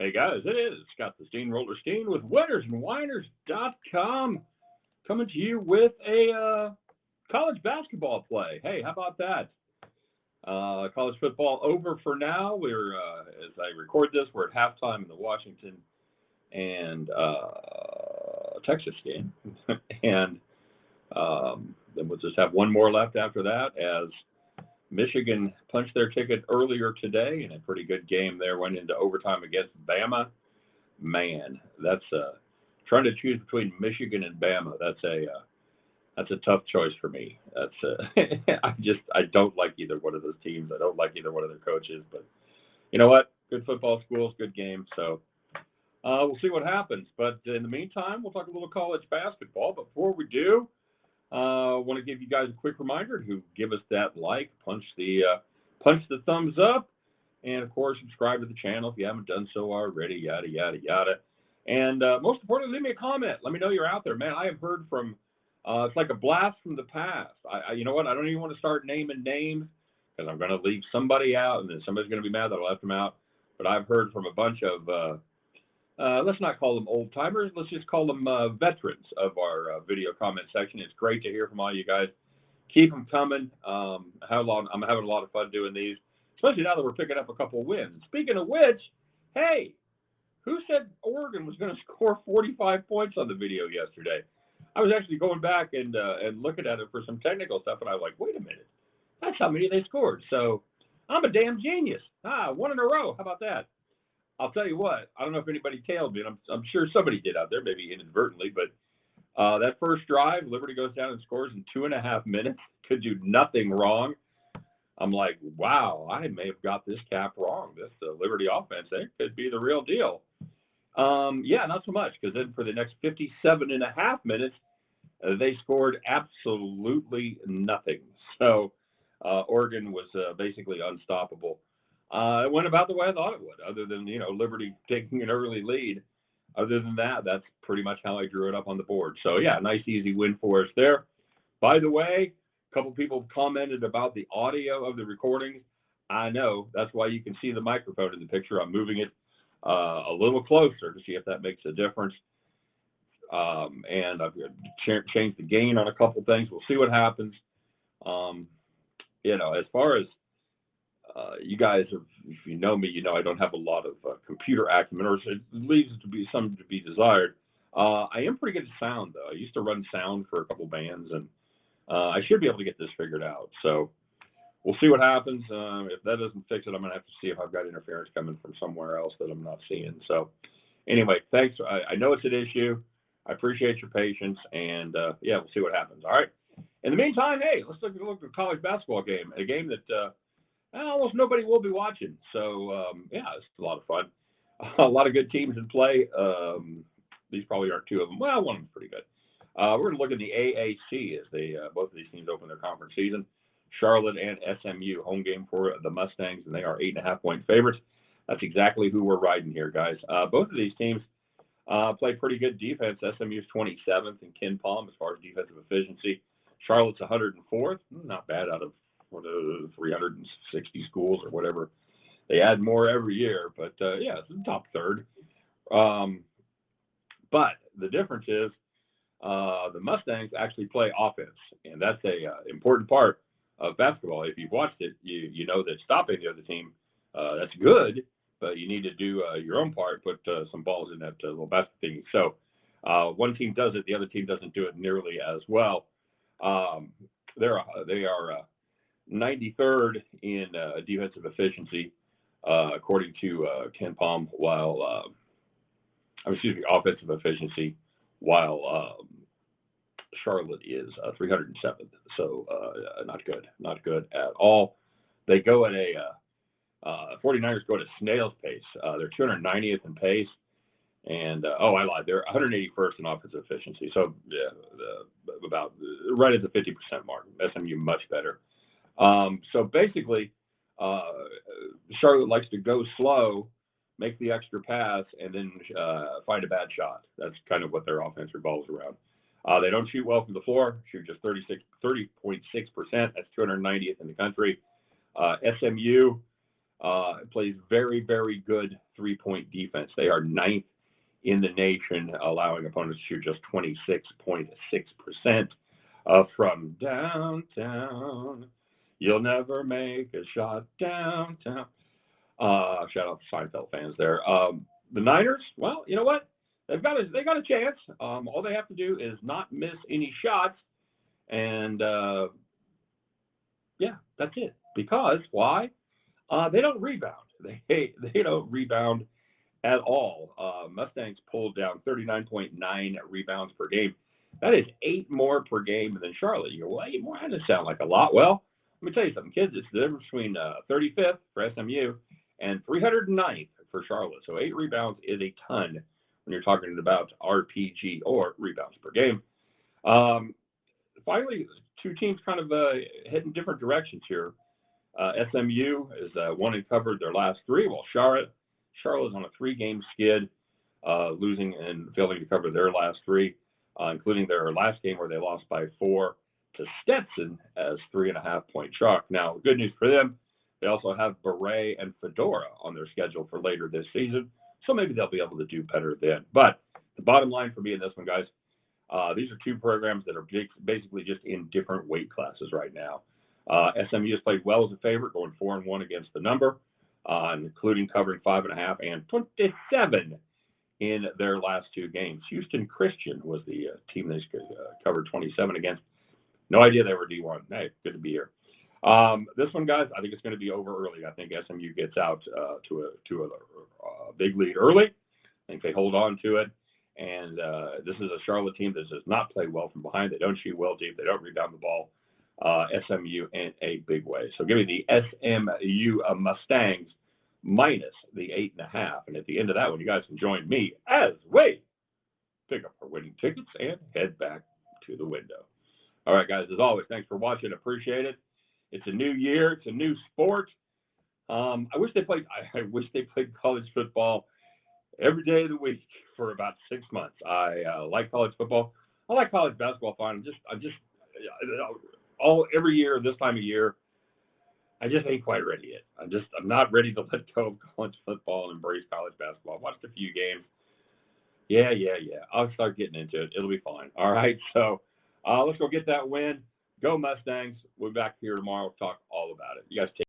Hey guys, it is Scott the Steehnroller Steehn with winnersandwhiners.com coming to you with a college basketball play. Hey, how about that? College football over for now. We're, as I record this, we're at halftime in the Washington and Texas game. And then we'll just have one more left after that as Michigan punched their ticket earlier today in a pretty good game there, went into overtime against Bama. Man, that's trying to choose between Michigan and Bama. That's a tough choice for me. That's I don't like either one of those teams. I don't like either one of their coaches, but you know what? Good football schools, good game. So we'll see what happens. But in the meantime, we'll talk a little college basketball. But before we do, I want to give you guys a quick reminder to give us that like, punch the thumbs up, and of course subscribe to the channel if you haven't done so already. Yada yada yada, and most importantly, leave me a comment. Let me know you're out there, man. I have heard from. It's like a blast from the past. You know what? I don't even want to start naming names because I'm going to leave somebody out, and then somebody's going to be mad that I left them out. But I've heard from a bunch of. Let's not call them old timers. Let's just call them veterans of our video comment section. It's great to hear from all you guys. Keep them coming. I'm having a lot of fun doing these, especially now that we're picking up a couple wins. Speaking of which, hey, who said Oregon was going to score 45 points on the video yesterday? I was actually going back and looking at it for some technical stuff, and I was like, wait a minute, that's how many they scored. So I'm a damn genius. One in a row. How about that? I'll tell you what, I don't know if anybody tailed me, and I'm sure somebody did out there, maybe inadvertently, but that first drive, Liberty goes down and scores in 2.5 minutes, could do nothing wrong. I'm like, wow, I may have got this cap wrong. This Liberty offense, it could be the real deal. Yeah, not so much, because then for the next 57.5 minutes, they scored absolutely nothing. So Oregon was basically unstoppable. It went about the way I thought it would, other than, Liberty taking an early lead. Other than that, that's pretty much how I drew it up on the board. So, yeah, nice, easy win for us there. By the way, a couple people commented about the audio of the recordings. I know. That's why you can see the microphone in the picture. I'm moving it a little closer to see if that makes a difference. And I've changed the gain on a couple things. We'll see what happens. As far as you guys, if you know me, I don't have a lot of computer acumen, or it leaves to be some to be desired. I am pretty good at sound, though. I used to run sound for a couple bands, and I should be able to get this figured out. So we'll see what happens. If that doesn't fix it, I'm going to have to see if I've got interference coming from somewhere else that I'm not seeing. So anyway, thanks. I know it's an issue. I appreciate your patience, and yeah, we'll see what happens. All right. In the meantime, hey, let's look at a college basketball game, a game that almost nobody will be watching. So, yeah, it's a lot of fun. A lot of good teams in play. These probably aren't two of them. Well, one of them's pretty good. We're going to look at the AAC as both of these teams open their conference season. Charlotte and SMU, home game for the Mustangs, and they are 8.5-point favorites. That's exactly who we're riding here, guys. Both of these teams play pretty good defense. SMU's 27th in Ken Palm as far as defensive efficiency. Charlotte's 104th. Not bad out of 360 schools or whatever. They add more every year, but yeah, it's the top third. But the difference is the Mustangs actually play offense, and that's a important part of basketball. If you've watched it, you know that stopping the other team, that's good, but you need to do your own part, put some balls in that little basket thing. So one team does it, the other team doesn't do it nearly as well. They are 93rd in defensive efficiency, according to Ken Palm, while offensive efficiency, while Charlotte is 307th. So not good at all. They go at 49ers go at a snail's pace. They're 290th in pace. And I lied. They're 181st in offensive efficiency. So yeah, about right at the 50% mark. SMU much better. So basically, Charlotte likes to go slow, make the extra pass, and then find a bad shot. That's kind of what their offense revolves around. They don't shoot well from the floor. Shoot just 30.6%. That's 290th in the country. SMU Plays very, very good three-point defense. They are ninth in the nation, allowing opponents to shoot just 26.6% from downtown. You'll never make a shot downtown. Shout out to Seinfeld fans there. The Niners, well, you know what? They got a chance. All they have to do is not miss any shots, and yeah, that's it. Because why? They don't rebound. They don't rebound at all. Mustangs pulled down 39.9 rebounds per game. That is 8 more per game than Charlotte. You go, well, 8 more? That doesn't sound like a lot. Well, let me tell you something, kids. It's the difference between 35th for SMU and 309th for Charlotte. So 8 rebounds is a ton when you're talking about RPG or rebounds per game. Finally, 2 teams kind of heading different directions here. SMU is won and covered their last 3, while Charlotte's on a 3-game skid, losing and failing to cover their last 3, including their last game where they lost by 4 to Stetson as 3.5-point chalk. Now, good news for them, they also have Beret and Fedora on their schedule for later this season, so maybe they'll be able to do better then. But the bottom line for me in this one, guys, these are 2 programs that are basically just in different weight classes right now. SMU has played well as a favorite, going 4-1 against the number, including covering 5.5 and 27 in their last 2 games. Houston Christian was the team they covered 27 against. No idea they were D1. Hey, good to be here. This one, guys, I think it's going to be over early. I think SMU gets out to a big lead early. I think they hold on to it. And this is a Charlotte team that does not play well from behind. They don't shoot well deep. They don't rebound the ball. SMU in a big way. So give me the SMU Mustangs minus the 8.5. And at the end of that one, you guys can join me as we pick up our winning tickets and head back to the window. All right, guys, as always, thanks for watching. Appreciate it. It's a new year. It's a new sport. I wish they played college football every day of the week for about 6 months. I like college football. I like college basketball fine. Every year, this time of year, I just ain't quite ready yet. I'm not ready to let go of college football and embrace college basketball. I watched a few games. Yeah. I'll start getting into it. It'll be fine. All right. So let's go get that win. Go Mustangs. We'll be back here tomorrow to talk all about it. You guys take